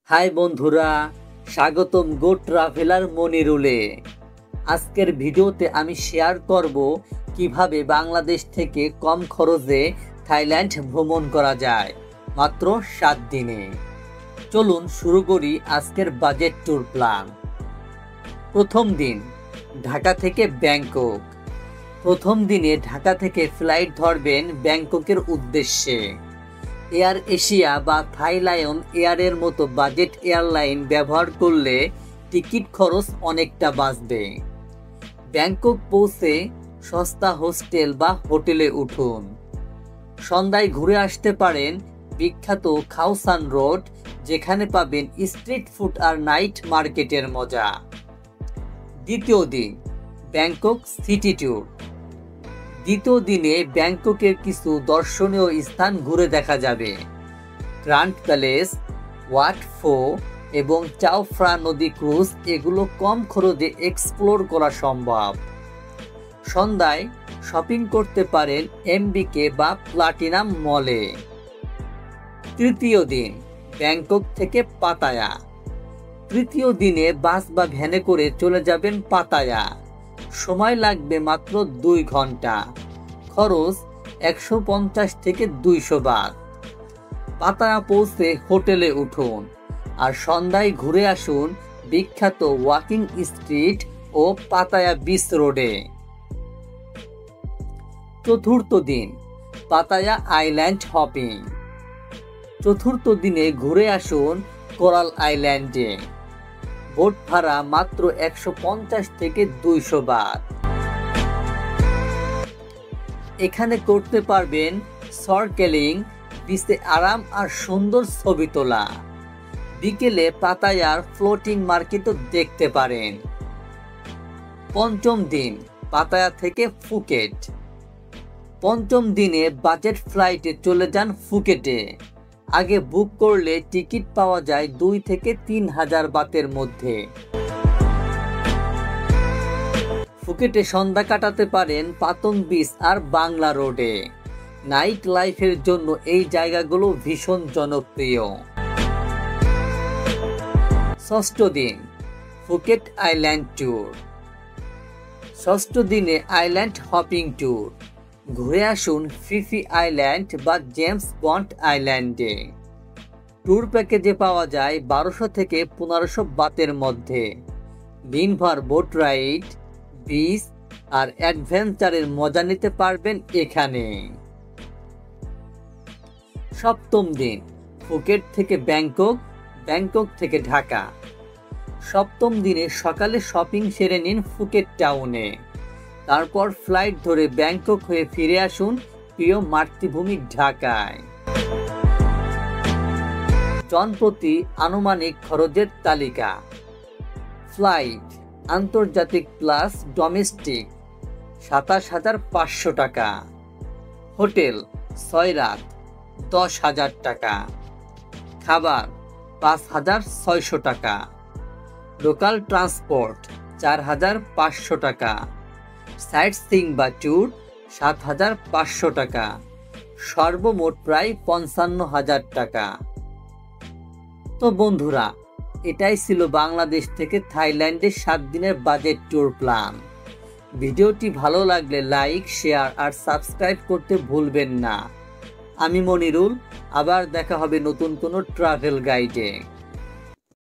High বন্ধুরা, স্বাগতম গো traveller মনিরুলে। আজকের ভিডিওতে আমি শেয়ার করব কিভাবে বাংলাদেশ থেকে কম খরচে থাইল্যান্ড ভ্রমণ করা যায় মাত্র 7 দিনে। চলুন শুরু করি আজকের বাজেট ট্যুর প্ল্যান। প্রথম দিন, ঢাকা থেকে ব্যাংকক। প্রথম দিনে ঢাকা থেকে ফ্লাইট ধরবেন ব্যাংককের উদ্দেশ্যে। এয়ার এশিয়া বা থাই লায়ন এয়ারের মতো বাজেট এয়ারলাইন ব্যবহার করলে টিকিট খরচ অনেকটা বাঁচবে। ব্যাংকক পৌঁছে সস্তা হোস্টেল বা হোটেলে উঠুন। সন্ধ্যায় ঘুরে আসতে পারেন বিখ্যাত খাও সান রোড, যেখানে পাবেন স্ট্রিট ফুড আর নাইট মার্কেটের মজা। দ্বিতীয় দিন, ব্যাংকক সিটি ট্যুর। দ্বিতীয় দিনে ব্যাংককের কিছু দর্শনীয় স্থান ঘুরে দেখা যাবে। গ্র্যান্ড প্যালেস, ওয়াট ফো এবং চাও ফ্রা নদী ক্রুজ, এগুলো কম খরচে এক্সপ্লোর করা সম্ভব। সন্ধ্যায় শপিং করতে পারেন এমবিকে বা প্লাটিনাম মলে। তৃতীয় দিন, ব্যাংকক থেকে পাতায়া। তৃতীয় দিনে বাস বা ভ্যানে করে চলে যাবেন পাতায়া। সময় লাগবে মাত্র 2 ঘন্টা। খরচ 150 থেকে 200 বাত। পাতায়া পৌঁছে হোটেলে উঠুন আর সন্ধ্যায় ঘুরে আসুন বিখ্যাত ওয়াকিং স্ট্রিট ও পাতায়া বিচ রোডে। চতুর্থ দিন, পাতায়া আইল্যান্ড হপিং। চতুর্থ দিনে ঘুরে আসুন কোরাল আইল্যান্ডে। বোট ভাড়া মাত্র 150 থেকে 200 বাত। এখানে করতে পারবেন সরকেলিং, বিচে আরাম আর সুন্দর ছবি তোলা। বিকেলে পাতায়ার ফ্লোটিং মার্কেটও দেখতে পারেন। পঞ্চম দিন, পাতায়া থেকে ফুকেট। পঞ্চম দিনে বাজেট ফ্লাইটে চলে যান ফুকেটে। আগে বুক করলে টিকিট পাওয়া যায় 2 থেকে 3000 বাতের মধ্যে। ফুকেটে সন্ধ্যা কাটাতে পারেন পাতং বিচ আর বাংলা রোডে। নাইট লাইফের জন্য এই জায়গাগুলো ভীষণ জনপ্রিয়। ষষ্ঠ দিন, ফুকেট আইল্যান্ড ট্যুর। ষষ্ঠ দিনে আইল্যান্ড হপিং ট্যুর। ঘুরে আসুন ফিফি আইল্যান্ড বা জেমস বন্ড আইল্যান্ডে। ট্যুর প্যাকেজে পাওয়া যায় 1200 থেকে 1500 বাতের মধ্যে। দিনভর বোট রাইড, বিচ আর অ্যাডভেঞ্চারের মজা নিতে পারবেন এখানে। সপ্তম দিন, ফুকেট থেকে ব্যাংকক, ব্যাংকক থেকে ঢাকা। সপ্তম দিনে সকালে শপিং সেরে নিন ফুকেট টাউনে। তারপর ফ্লাইট ধরে ব্যাংকক হয়ে ফিরে আসুন প্রিয় মাতৃভূমি ঢাকায়। জনপ্রতি আনুমানিক খরচের তালিকা। ফ্লাইট আন্তর্জাতিক প্লাস ডোমেস্টিক 27,500 টাকা। হোটেল 6 রাত 10,000 টাকা। খাবার 5,600 টাকা। লোকাল ট্রান্সপোর্ট 4,500 টাকা। সাইট সিইং বা ট্যুর 7,500 টাকা। সর্বমোট প্রায় 55,000 টাকা। তো বন্ধুরা, এটাই ছিল বাংলাদেশ থেকে থাইল্যান্ডের 7 দিনের বাজেট ট্যুর প্ল্যান। ভিডিওটি ভালো লাগলে লাইক, শেয়ার আর সাবস্ক্রাইব করতে ভুলবেন না। আমি মনিরুল, আবার দেখা হবে নতুন কোনো ট্রাভেল গাইডে।